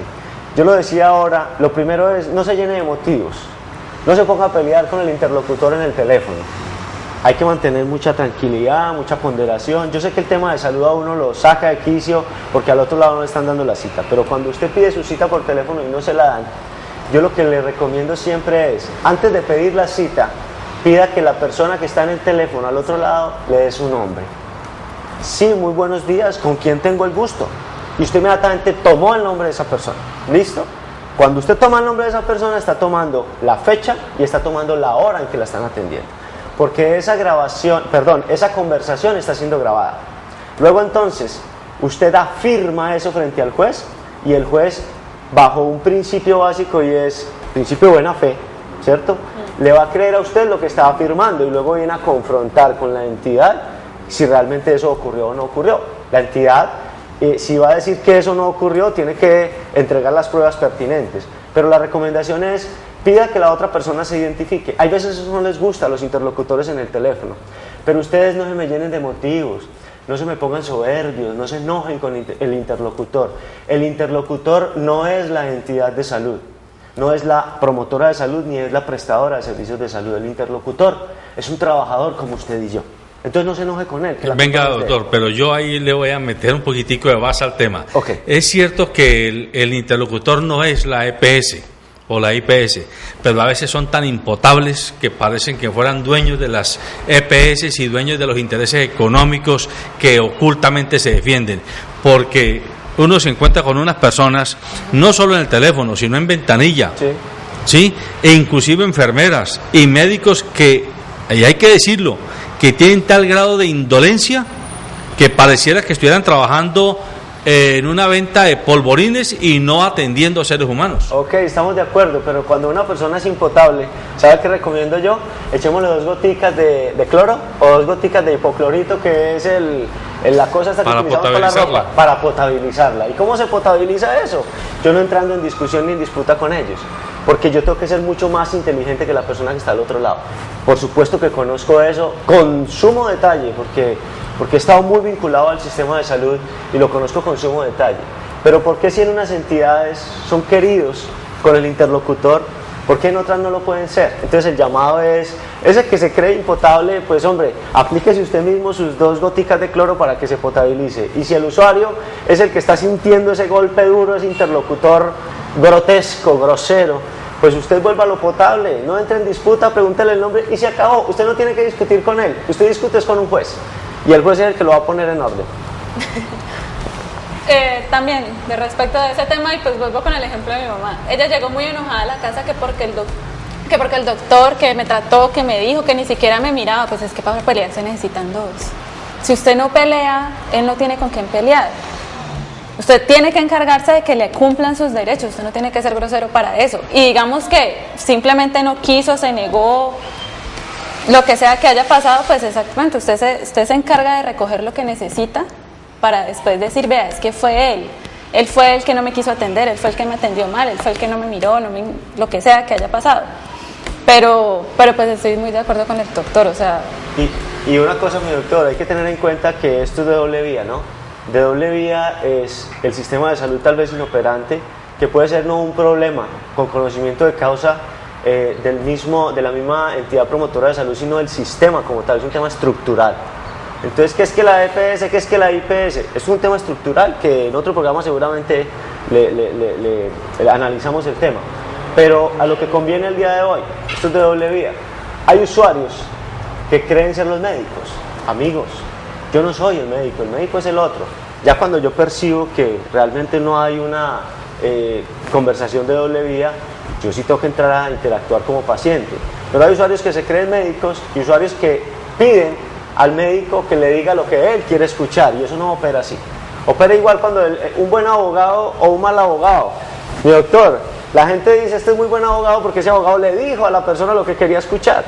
Speaker 1: Yo lo decía ahora, lo primero es, no se llene de motivos, no se ponga a pelear con el interlocutor en el teléfono. Hay que mantener mucha tranquilidad, mucha ponderación. Yo sé que el tema de salud a uno lo saca de quicio porque al otro lado no le están dando la cita, pero cuando usted pide su cita por teléfono y no se la dan, yo lo que le recomiendo siempre es, antes de pedir la cita, pida que la persona que está en el teléfono al otro lado le dé su nombre. Sí, muy buenos días, ¿con quién tengo el gusto? Y usted inmediatamente tomó el nombre de esa persona. ¿Listo? Cuando usted toma el nombre de esa persona, está tomando la fecha y está tomando la hora en que la están atendiendo. Porque esa conversación está siendo grabada. Luego entonces, usted afirma eso frente al juez y el juez, bajo un principio básico y es principio de buena fe, ¿cierto? Le va a creer a usted lo que está afirmando y luego viene a confrontar con la entidad si realmente eso ocurrió o no ocurrió. La entidad, si va a decir que eso no ocurrió, tiene que entregar las pruebas pertinentes. Pero la recomendación es, pida que la otra persona se identifique. Hay veces eso no les gusta a los interlocutores en el teléfono, pero ustedes no se me llenen de motivos, no se me pongan soberbios, no se enojen con el interlocutor. El interlocutor no es la entidad de salud, no es la promotora de salud ni es la prestadora de servicios de salud. El interlocutor es un trabajador como usted y yo. Entonces no se enoje con él.
Speaker 2: Venga, doctor, pero yo ahí le voy a meter un poquitico de base al tema.
Speaker 1: Okay.
Speaker 2: Es cierto que el interlocutor no es la EPS o la IPS, pero a veces son tan impotables que parecen que fueran dueños de las EPS y dueños de los intereses económicos que ocultamente se defienden, porque uno se encuentra con unas personas, no solo en el teléfono, sino en ventanilla, ¿sí? E inclusive enfermeras y médicos que, y hay que decirlo, que tienen tal grado de indolencia que pareciera que estuvieran trabajando en una venta de polvorines y no atendiendo a seres humanos.
Speaker 1: Ok, estamos de acuerdo, pero cuando una persona es impotable, ¿sabe qué recomiendo yo? Echémosle 2 goticas de cloro o 2 goticas de hipoclorito, que es la cosa esta que utilizamos para la ropa, para potabilizarla. ¿Y cómo se potabiliza eso? Yo no entrando en discusión ni en disputa con ellos, porque yo tengo que ser mucho más inteligente que la persona que está al otro lado. Por supuesto que conozco eso con sumo detalle, porque he estado muy vinculado al sistema de salud y lo conozco con sumo detalle. Pero ¿por qué si en unas entidades son queridos con el interlocutor, por qué en otras no lo pueden ser? Entonces el llamado es, ese que se cree impotable, pues hombre, aplíquese usted mismo sus 2 goticas de cloro para que se potabilice. Y si el usuario es el que está sintiendo ese golpe duro, ese interlocutor grotesco, grosero, pues usted vuelva a lo potable, no entre en disputa, pregúntele el nombre y se acabó. Usted no tiene que discutir con él, usted discute con un juez y el juez es el que lo va a poner en orden.
Speaker 3: También, de respecto a ese tema, y pues vuelvo con el ejemplo de mi mamá. Ella llegó muy enojada a la casa que porque el doctor que me trató, que me dijo, que ni siquiera me miraba. Pues es que para pelear se necesitan 2. Si usted no pelea, él no tiene con quién pelear. Usted tiene que encargarse de que le cumplan sus derechos, usted no tiene que ser grosero para eso. Y digamos que simplemente no quiso, se negó, lo que sea que haya pasado, pues exactamente, usted se encarga de recoger lo que necesita para después decir, vea, es que fue él fue el que no me quiso atender, él fue el que me atendió mal, él fue el que no me miró, lo que sea que haya pasado. Pero pues estoy muy de acuerdo con el doctor, o sea...
Speaker 1: Y una cosa, mi doctor, hay que tener en cuenta que esto es de doble vía, ¿no? De doble vía es el sistema de salud tal vez inoperante, que puede ser no un problema con conocimiento de causa de la misma entidad promotora de salud, sino del sistema como tal, es un tema estructural. Entonces, ¿qué es que la EPS? ¿Qué es que la IPS? Es un tema estructural que en otro programa seguramente le analizamos el tema. Pero a lo que conviene el día de hoy, esto es de doble vía. Hay usuarios que creen ser los médicos, amigos. Yo no soy el médico es el otro. Ya cuando yo percibo que realmente no hay una conversación de doble vía, yo sí tengo que entrar a interactuar como paciente. Pero hay usuarios que se creen médicos y usuarios que piden al médico que le diga lo que él quiere escuchar, y eso no opera así. Opera igual cuando un buen abogado o un mal abogado. Mi doctor, la gente dice, este es muy buen abogado porque ese abogado le dijo a la persona lo que quería escuchar.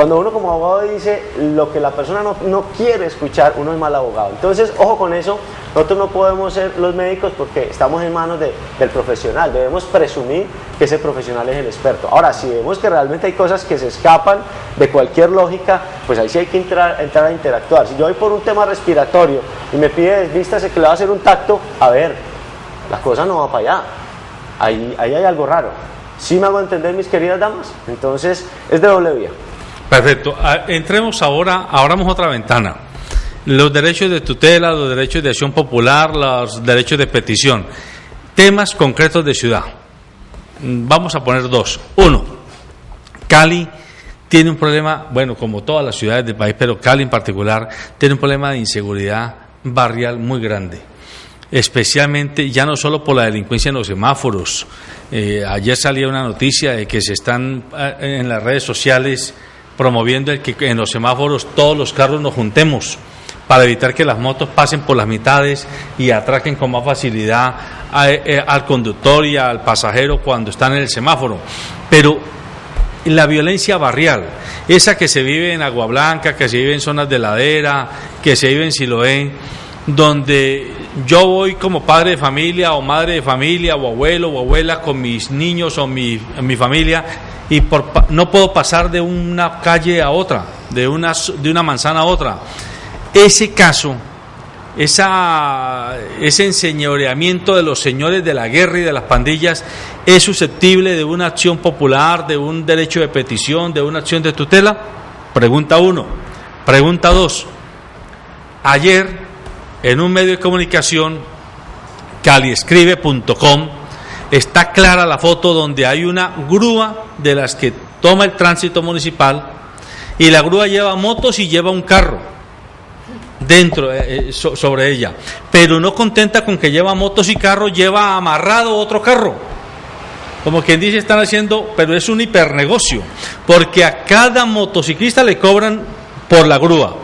Speaker 1: Cuando uno como abogado dice lo que la persona no quiere escuchar, uno es mal abogado. Entonces, ojo con eso, nosotros no podemos ser los médicos porque estamos en manos del profesional, debemos presumir que ese profesional es el experto. Ahora, si vemos que realmente hay cosas que se escapan de cualquier lógica, pues ahí sí hay que entrar a interactuar. Si yo voy por un tema respiratorio y me pide vístase que le va a hacer un tacto, a ver, la cosa no va para allá, ahí hay algo raro. ¿Sí me hago entender, mis queridas damas? Entonces, es de doble vía.
Speaker 2: Perfecto. Entremos ahora, abramos otra ventana. Los derechos de tutela, los derechos de acción popular, los derechos de petición. Temas concretos de ciudad. Vamos a poner dos. Uno, Cali tiene un problema, bueno, como todas las ciudades del país, pero Cali en particular, tiene un problema de inseguridad barrial muy grande. Especialmente, ya no solo por la delincuencia en los semáforos. Ayer salía una noticia de que se están en las redes sociales promoviendo el que en los semáforos todos los carros nos juntemos para evitar que las motos pasen por las mitades y atraquen con más facilidad al conductor y al pasajero cuando están en el semáforo. Pero la violencia barrial, esa que se vive en Agua Blanca, que se vive en zonas de ladera, que se vive en Siloé, donde yo voy como padre de familia o madre de familia o abuelo o abuela con mis niños o mi familia y no puedo pasar de una calle a otra, de una manzana a otra. Ese caso, ese enseñoreamiento de los señores de la guerra y de las pandillas es susceptible de una acción popular, de un derecho de petición, de una acción de tutela. Pregunta 1. Pregunta 2. Ayer, en un medio de comunicación, caliescribe.com, está clara la foto donde hay una grúa de las que toma el tránsito municipal y la grúa lleva motos y lleva un carro dentro, sobre ella, pero no contenta con que lleva motos y carro, lleva amarrado otro carro. Como quien dice, están haciendo, pero es un hipernegocio, porque a cada motociclista le cobran por la grúa,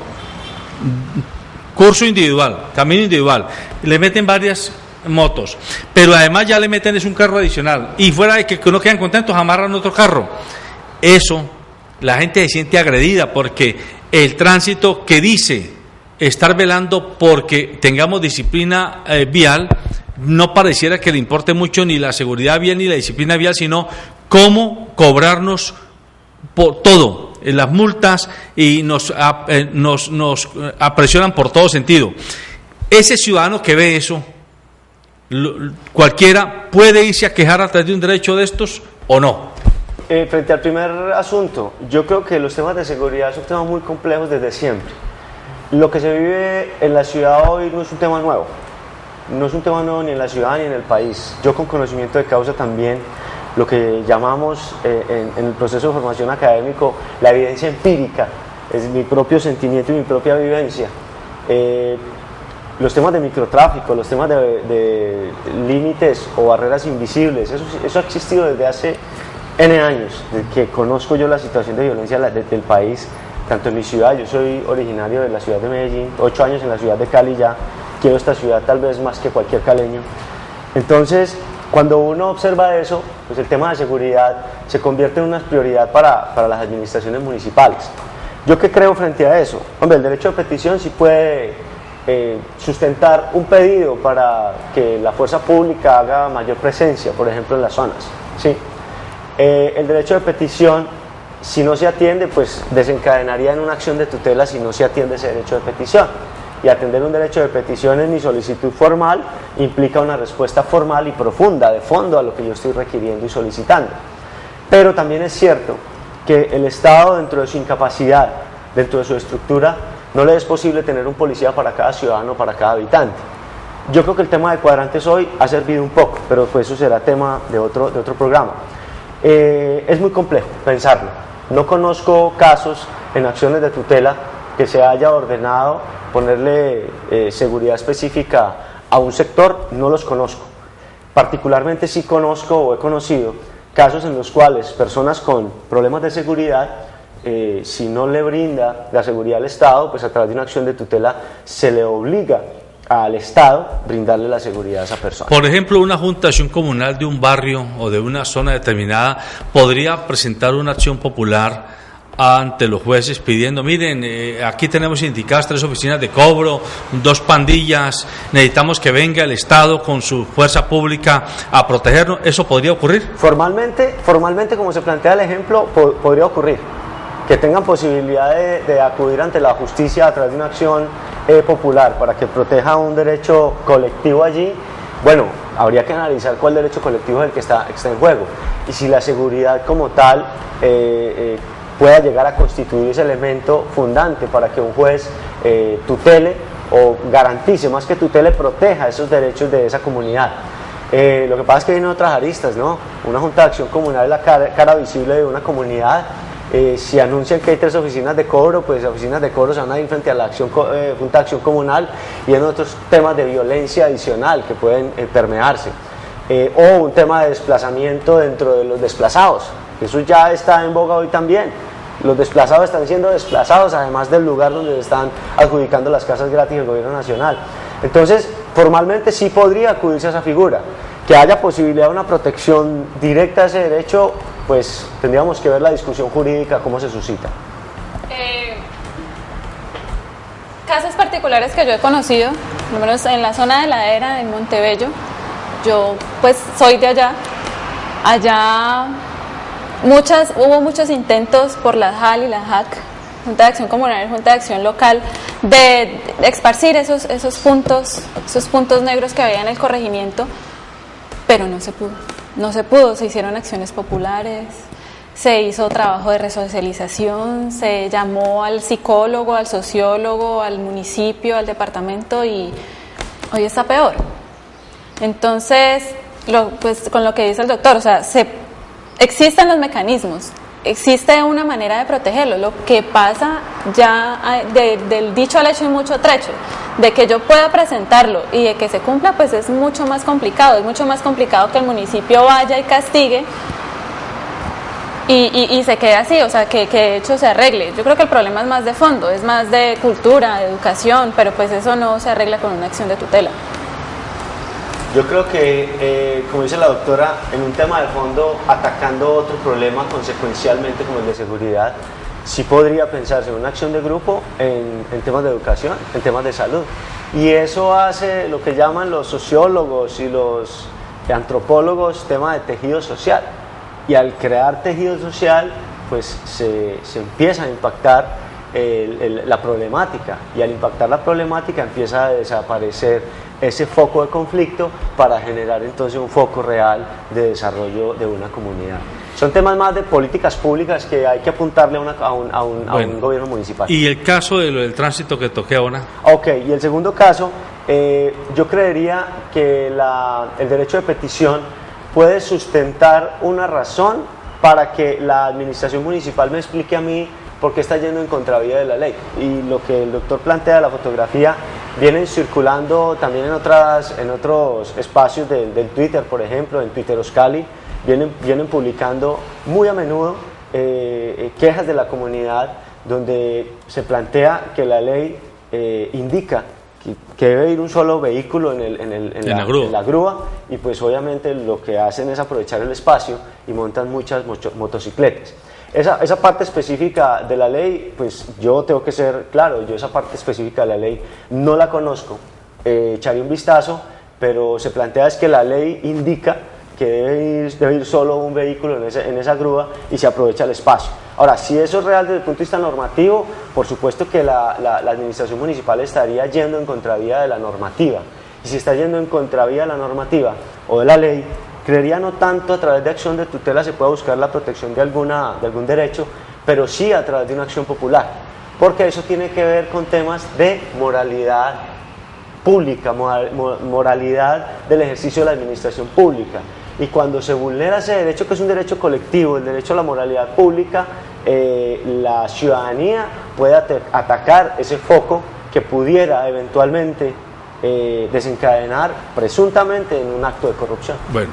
Speaker 2: curso individual, camino individual, le meten varias motos, pero además ya le meten es un carro adicional, y fuera de que no quedan contentos, amarran otro carro. Eso, la gente se siente agredida, porque el tránsito que dice estar velando porque tengamos disciplina vial, no pareciera que le importe mucho ni la seguridad vial ni la disciplina vial, sino cómo cobrarnos por todo, las multas, y nos apresionan por todo sentido. Ese ciudadano que ve eso, cualquiera puede irse a quejar a través de un derecho de estos o no.
Speaker 1: Frente al primer asunto, yo creo que los temas de seguridad son temas muy complejos desde siempre. Lo que se vive en la ciudad hoy no es un tema nuevo, no es un tema nuevo ni en la ciudad ni en el país. Yo, con conocimiento de causa también, lo que llamamos en el proceso de formación académico la evidencia empírica, es mi propio sentimiento y mi propia vivencia. Los temas de microtráfico, los temas de límites o barreras invisibles, eso ha existido desde hace N años, desde que conozco yo la situación de violencia del país, tanto en mi ciudad. Yo soy originario de la ciudad de Medellín, 8 años en la ciudad de Cali ya, quiero esta ciudad tal vez más que cualquier caleño. Entonces, cuando uno observa eso, pues el tema de seguridad se convierte en una prioridad para las administraciones municipales. ¿Yo qué creo frente a eso? Hombre, el derecho de petición sí puede sustentar un pedido para que la fuerza pública haga mayor presencia, por ejemplo, en las zonas, ¿sí? El derecho de petición, si no se atiende, pues desencadenaría en una acción de tutela si no se atiende ese derecho de petición. Y atender un derecho de petición en mi solicitud formal implica una respuesta formal y profunda, de fondo, a lo que yo estoy requiriendo y solicitando. Pero también es cierto que el Estado, dentro de su incapacidad, dentro de su estructura, no le es posible tener un policía para cada ciudadano, para cada habitante. Yo creo que el tema de cuadrantes hoy ha servido un poco, pero pues eso será tema de otro programa. Es muy complejo pensarlo. No conozco casos en acciones de tutela que se haya ordenado ponerle seguridad específica a un sector, no los conozco. Particularmente sí conozco o he conocido casos en los cuales personas con problemas de seguridad, si no le brinda la seguridad al Estado, pues a través de una acción de tutela se le obliga al Estado brindarle la seguridad a esa persona.
Speaker 2: Por ejemplo, una junta de acción comunal de un barrio o de una zona determinada podría presentar una acción popular ante los jueces pidiendo, miren, aquí tenemos indicadas 3 oficinas de cobro, 2 pandillas, necesitamos que venga el Estado con su fuerza pública a protegernos? ¿Eso podría ocurrir?
Speaker 1: Formalmente, como se plantea el ejemplo, podría ocurrir. Que tengan posibilidad de acudir ante la justicia a través de una acción popular para que proteja un derecho colectivo allí. Bueno, habría que analizar cuál derecho colectivo es el que está en juego y si la seguridad como tal pueda llegar a constituir ese elemento fundante para que un juez tutele o garantice, más que tutele, proteja esos derechos de esa comunidad. Lo que pasa es que vienen otras aristas, ¿no? Una junta de acción comunal es la cara visible de una comunidad. Si anuncian que hay 3 oficinas de cobro, pues las oficinas de cobro se van a ir frente a la junta de acción comunal y en otros temas de violencia adicional que pueden permearse. O un tema de desplazamiento dentro de los desplazados, eso ya está en boga hoy también. Los desplazados están siendo desplazados además del lugar donde se están adjudicando las casas gratis del gobierno nacional. Entonces, formalmente sí podría acudirse a esa figura. Que haya posibilidad de una protección directa a ese derecho, pues tendríamos que ver la discusión jurídica, cómo se suscita.
Speaker 3: Casos particulares que yo he conocido, por lo menos en la zona de La Era, en Montebello, yo pues soy de allá. Allá hubo muchos intentos por la JAL y la JAC, Junta de Acción Comunal y Junta de Acción Local, de esparcir esos puntos negros que había en el corregimiento, pero no se pudo, se hicieron acciones populares, se hizo trabajo de resocialización, se llamó al psicólogo, al sociólogo, al municipio, al departamento y hoy está peor. Entonces, pues con lo que dice el doctor, o sea, existen los mecanismos, existe una manera de protegerlo. Lo que pasa ya del dicho al hecho y mucho trecho, de que yo pueda presentarlo y de que se cumpla, pues es mucho más complicado. Es mucho más complicado que el municipio vaya y castigue y se quede así, o sea, que de hecho se arregle. Yo creo que el problema es más de fondo, es más de cultura, de educación, pero pues eso no se arregla con una acción de tutela.
Speaker 1: Yo creo que, como dice la doctora, en un tema de fondo, atacando otro problema consecuencialmente como el de seguridad, sí podría pensarse en una acción de grupo en temas de educación, en temas de salud. Y eso hace lo que llaman los sociólogos y los antropólogos tema de tejido social. Y al crear tejido social, pues se empieza a impactar la problemática. Y al impactar la problemática empieza a desaparecer ese foco de conflicto para generar entonces un foco real de desarrollo de una comunidad. Son temas más de políticas públicas que hay que apuntarle a un gobierno municipal.
Speaker 2: ¿Y el caso de lo del tránsito que toqué ahora?
Speaker 1: Ok, y el segundo caso, yo creería que el derecho de petición puede sustentar una razón para que la administración municipal me explique a mí por qué está yendo en contravía de la ley. Y lo que el doctor plantea de la fotografía vienen circulando también en otros espacios del Twitter, por ejemplo, en Twitteroscali, vienen publicando muy a menudo quejas de la comunidad donde se plantea que la ley indica que debe ir un solo vehículo en la grúa, y pues obviamente lo que hacen es aprovechar el espacio y montan muchas motocicletas. Esa parte específica de la ley, pues yo tengo que ser claro, yo esa parte específica de la ley no la conozco, echaré un vistazo, pero se plantea es que la ley indica que debe ir solo un vehículo en esa grúa y se aprovecha el espacio. Ahora, si eso es real desde el punto de vista normativo, por supuesto que la administración municipal estaría yendo en contravía de la normativa, y si está yendo en contravía de la normativa o de la ley, creería no tanto a través de acción de tutela se pueda buscar la protección de algún derecho, pero sí a través de una acción popular, porque eso tiene que ver con temas de moralidad pública, moralidad del ejercicio de la administración pública. Y cuando se vulnera ese derecho, que es un derecho colectivo, el derecho a la moralidad pública, la ciudadanía puede atacar ese foco que pudiera eventualmente desencadenar presuntamente en un acto de corrupción.
Speaker 2: Bueno,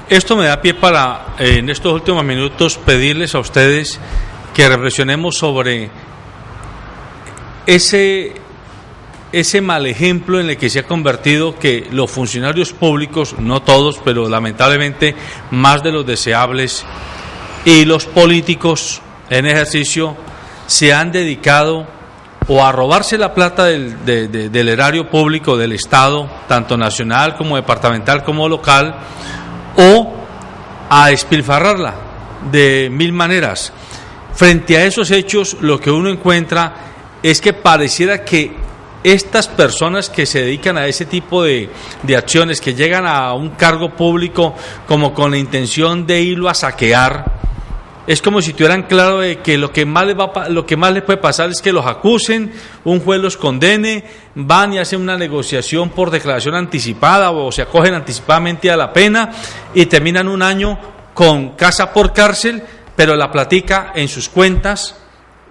Speaker 2: esto me da pie para en estos últimos minutos pedirles a ustedes que reflexionemos sobre ese mal ejemplo en el que se ha convertido que los funcionarios públicos, no todos, pero lamentablemente más de los deseables, y los políticos en ejercicio se han dedicado o a robarse la plata del erario público del Estado, tanto nacional como departamental como local, o a despilfarrarla de mil maneras. Frente a esos hechos, lo que uno encuentra es que pareciera que estas personas que se dedican a ese tipo de acciones, que llegan a un cargo público como con la intención de irlo a saquear, es como si tuvieran claro de que lo que más les puede pasar es que los acusen, un juez los condene, van y hacen una negociación por declaración anticipada o se acogen anticipadamente a la pena y terminan un año con casa por cárcel, pero la platica en sus cuentas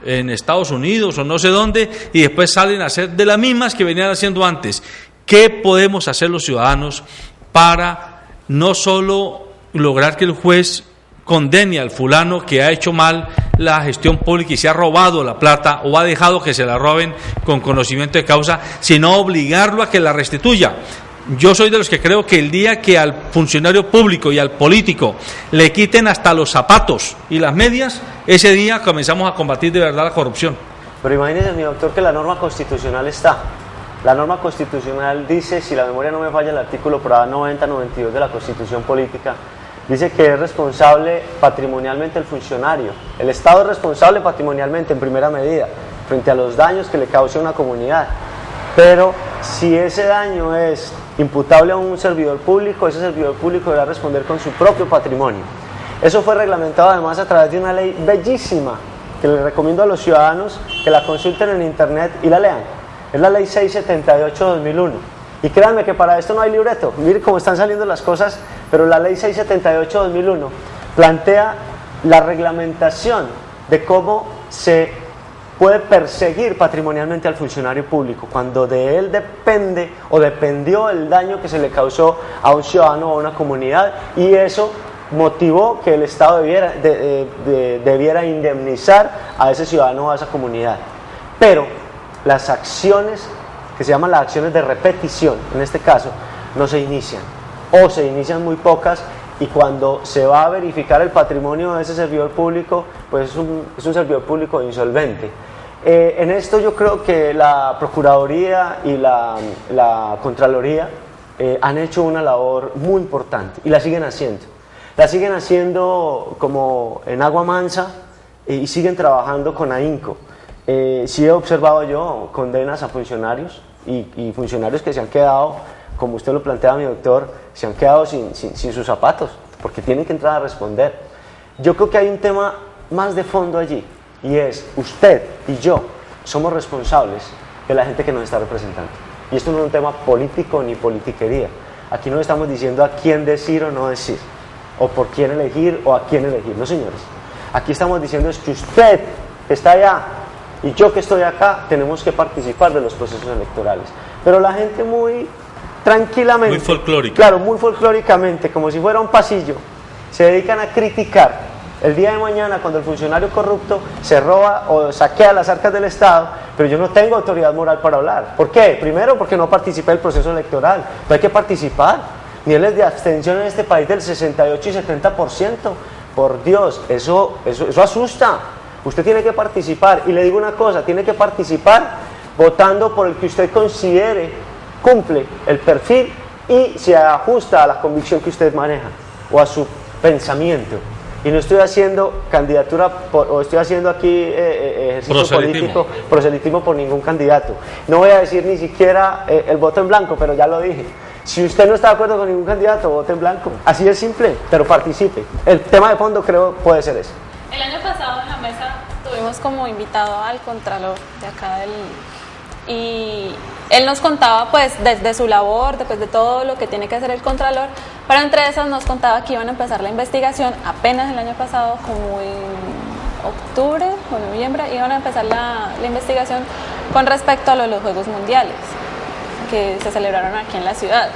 Speaker 2: en Estados Unidos o no sé dónde, y después salen a hacer de las mismas que venían haciendo antes. ¿Qué podemos hacer los ciudadanos para no solo lograr que el juez condene al fulano que ha hecho mal la gestión pública y se ha robado la plata o ha dejado que se la roben con conocimiento de causa, sino obligarlo a que la restituya? Yo soy de los que creo que el día que al funcionario público y al político le quiten hasta los zapatos y las medias, ese día comenzamos a combatir de verdad la corrupción.
Speaker 1: Pero imagínese, mi doctor, que la norma constitucional está. La norma constitucional dice, si la memoria no me falla, el artículo por 90-92 de la Constitución Política, dice que es responsable patrimonialmente el funcionario. El Estado es responsable patrimonialmente en primera medida, frente a los daños que le cause a una comunidad. Pero si ese daño es imputable a un servidor público, ese servidor público deberá responder con su propio patrimonio. Eso fue reglamentado además a través de una ley bellísima, que les recomiendo a los ciudadanos que la consulten en internet y la lean. Es la ley 678-2001. Y créanme que para esto no hay libreto. Miren cómo están saliendo las cosas, pero la ley 678-2001 plantea la reglamentación de cómo se puede perseguir patrimonialmente al funcionario público cuando de él depende o dependió el daño que se le causó a un ciudadano o a una comunidad, y eso motivó que el Estado debiera indemnizar a ese ciudadano o a esa comunidad. Pero las acciones, que se llaman las acciones de repetición, en este caso, no se inician, o se inician muy pocas, y cuando se va a verificar el patrimonio de ese servidor público, pues es un servidor público insolvente. En esto yo creo que la Procuraduría y la Contraloría han hecho una labor muy importante y la siguen haciendo. La siguen haciendo como en agua mansa y siguen trabajando con ahínco. Sí he observado yo condenas a funcionarios y funcionarios que se han quedado, como usted lo plantea, mi doctor, se han quedado sin sus zapatos, porque tienen que entrar a responder. Yo creo que hay un tema más de fondo allí, y es usted y yo somos responsables de la gente que nos está representando. Y esto no es un tema político ni politiquería. Aquí no estamos diciendo a quién decir o no decir, o por quién elegir o a quién elegir. No, señores. Aquí estamos diciendo es que usted que está allá y yo que estoy acá tenemos que participar de los procesos electorales. Pero la gente muy tranquilamente,
Speaker 2: muy folclórica.
Speaker 1: Claro, muy folclóricamente, como si fuera un pasillo, se dedican a criticar el día de mañana cuando el funcionario corrupto se roba o saquea las arcas del Estado, pero yo no tengo autoridad moral para hablar. ¿Por qué? Primero, porque no participé del proceso electoral. No hay que participar. Niveles de abstención en este país del 68 y 70%. Por Dios, eso asusta. Usted tiene que participar. Y le digo una cosa, tiene que participar votando por el que usted considere cumple el perfil y se ajusta a la convicción que usted maneja o a su pensamiento. Y no estoy haciendo candidatura o estoy haciendo aquí ejercicio político, proselitismo por ningún candidato. No voy a decir ni siquiera el voto en blanco, pero ya lo dije. Si usted no está de acuerdo con ningún candidato, vote en blanco. Así es simple, pero participe. El tema de fondo creo puede ser ese.
Speaker 3: El año pasado en la mesa tuvimos como invitado al Contralor de acá y él nos contaba pues desde su labor, después de todo lo que tiene que hacer el Contralor, pero entre esas nos contaba que iban a empezar la investigación apenas el año pasado, como en octubre o noviembre, iban a empezar la investigación con respecto a los Juegos Mundiales que se celebraron aquí en la ciudad.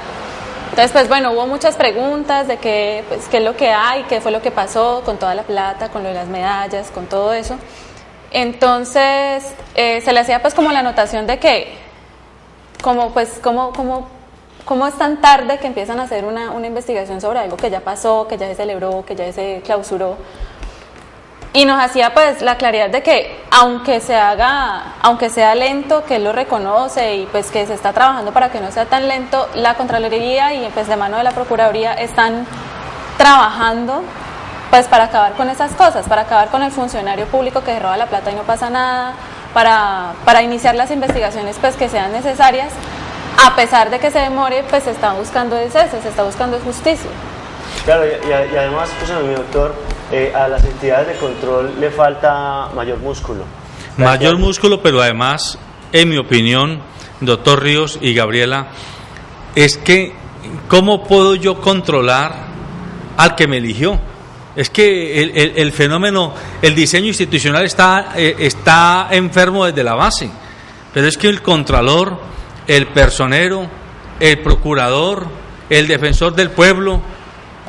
Speaker 3: Entonces, pues bueno, hubo muchas preguntas de qué es lo que hay, qué fue lo que pasó con toda la plata, con lo de las medallas, con todo eso. Entonces, se le hacía pues como la anotación de que, como es tan tarde que empiezan a hacer una investigación sobre algo que ya pasó, que ya se celebró, que ya se clausuró. y nos hacía pues la claridad de que aunque sea lento, que él lo reconoce y pues que se está trabajando para que no sea tan lento, la Contraloría y pues de mano de la Procuraduría están trabajando pues para acabar con esas cosas, para acabar con el funcionario público que roba la plata y no pasa nada, para iniciar las investigaciones pues que sean necesarias. A pesar de que se demore, pues se está buscando eso, se está buscando justicia.
Speaker 1: Claro, y además, pues, mi doctor, a las entidades de control le falta mayor músculo.
Speaker 2: Mayor músculo, pero además, en mi opinión, doctor Ríos y Gabriela, es que ¿cómo puedo yo controlar al que me eligió? Es que el fenómeno, el diseño institucional está enfermo desde la base, pero es que el contralor, el personero, el procurador, el defensor del pueblo,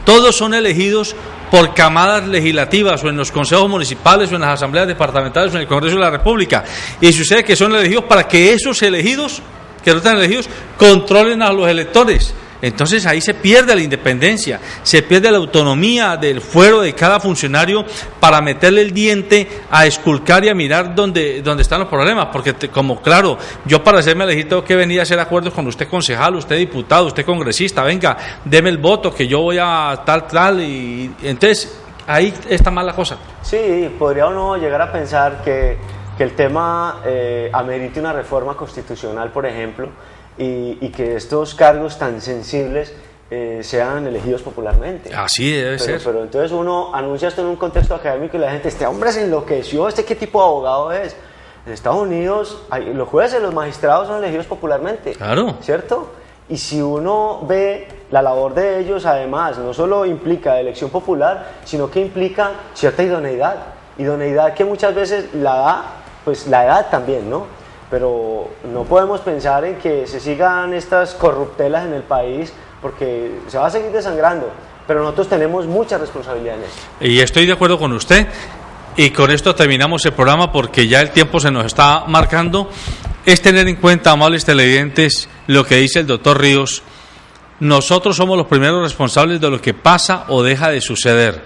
Speaker 2: todos son elegidos por camadas legislativas o en los consejos municipales o en las asambleas departamentales o en el Congreso de la República, y sucede que son elegidos para que esos elegidos, que no están elegidos, controlen a los electores. Entonces ahí se pierde la independencia, se pierde la autonomía del fuero de cada funcionario para meterle el diente a esculcar y a mirar dónde están los problemas, porque como claro, yo para hacerme elegir tengo que venir a hacer acuerdos con usted concejal, usted diputado, usted congresista, venga, deme el voto que yo voy a tal, y entonces ahí está mal la cosa.
Speaker 1: Sí, podría uno llegar a pensar que el tema amerite una reforma constitucional, por ejemplo, y que estos cargos tan sensibles sean elegidos popularmente.
Speaker 2: Así debe ser.
Speaker 1: Pero entonces uno anuncia esto en un contexto académico y la gente, este hombre se enloqueció, ¿qué tipo de abogado es? En Estados Unidos los jueces, los magistrados son elegidos popularmente.
Speaker 2: Claro.
Speaker 1: ¿Cierto? Y si uno ve la labor de ellos, además, no solo implica elección popular, sino que implica cierta idoneidad que muchas veces la da, pues la edad también, ¿no? Pero no podemos pensar en que se sigan estas corruptelas en el país porque se va a seguir desangrando, pero nosotros tenemos mucha responsabilidad en esto.
Speaker 2: Y estoy de acuerdo con usted, y con esto terminamos el programa porque ya el tiempo se nos está marcando. Es tener en cuenta, amables televidentes, lo que dice el doctor Ríos. Nosotros somos los primeros responsables de lo que pasa o deja de suceder,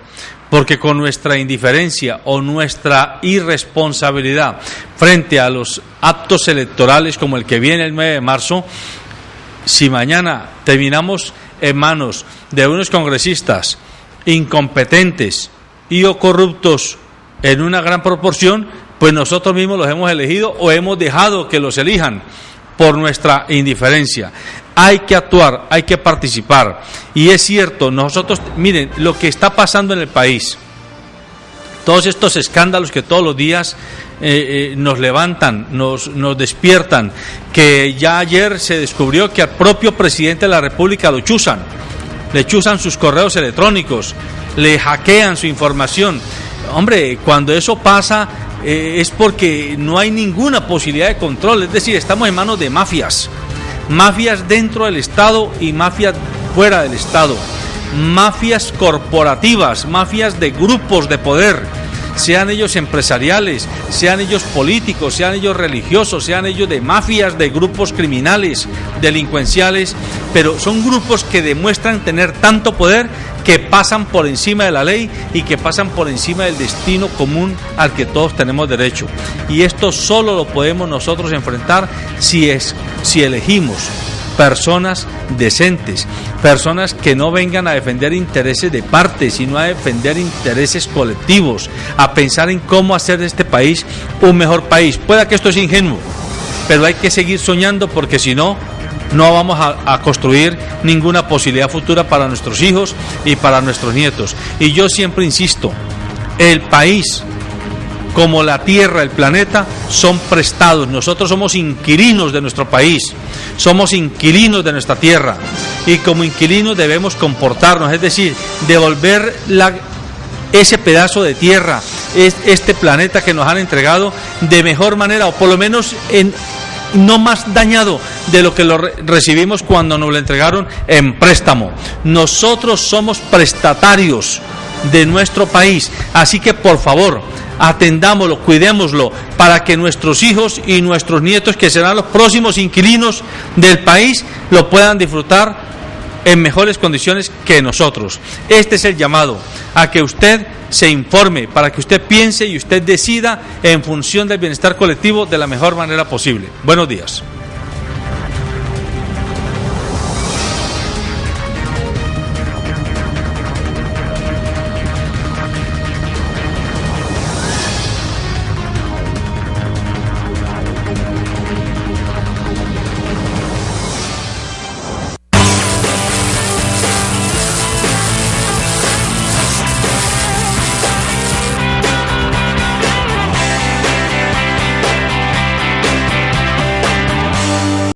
Speaker 2: porque con nuestra indiferencia o nuestra irresponsabilidad frente a los actos electorales como el que viene el 9 de marzo, si mañana terminamos en manos de unos congresistas incompetentes y o corruptos en una gran proporción, pues nosotros mismos los hemos elegido o hemos dejado que los elijan por nuestra indiferencia. Hay que actuar, hay que participar. Y es cierto, nosotros, miren, lo que está pasando en el país, todos estos escándalos que todos los días nos levantan, nos despiertan, que ya ayer se descubrió que al propio presidente de la República lo chuzan, le chuzan sus correos electrónicos, le hackean su información. Hombre, cuando eso pasa es porque no hay ninguna posibilidad de control, es decir, estamos en manos de mafias dentro del Estado y mafias fuera del Estado, mafias corporativas, mafias de grupos de poder, sean ellos empresariales, sean ellos políticos, sean ellos religiosos, sean ellos de mafias de grupos criminales, delincuenciales, pero son grupos que demuestran tener tanto poder que pasan por encima de la ley y que pasan por encima del destino común al que todos tenemos derecho. Y esto solo lo podemos nosotros enfrentar si elegimos personas decentes, personas que no vengan a defender intereses de parte, sino a defender intereses colectivos, a pensar en cómo hacer de este país un mejor país. Pueda que esto es ingenuo, pero hay que seguir soñando, porque si no, no vamos a construir ninguna posibilidad futura para nuestros hijos y para nuestros nietos. Y yo siempre insisto, el país, como la tierra, el planeta, son prestados. Nosotros somos inquilinos de nuestro país, somos inquilinos de nuestra tierra, y como inquilinos debemos comportarnos, es decir, devolver ese pedazo de tierra, este planeta que nos han entregado de mejor manera, o por lo menos no más dañado de lo que lo recibimos cuando nos lo entregaron en préstamo. Nosotros somos prestatarios de nuestro país, así que por favor, atendámoslo, cuidémoslo, para que nuestros hijos y nuestros nietos, que serán los próximos inquilinos del país, lo puedan disfrutar en mejores condiciones que nosotros. Este es el llamado, a que usted se informe, para que usted piense y usted decida en función del bienestar colectivo de la mejor manera posible. Buenos días.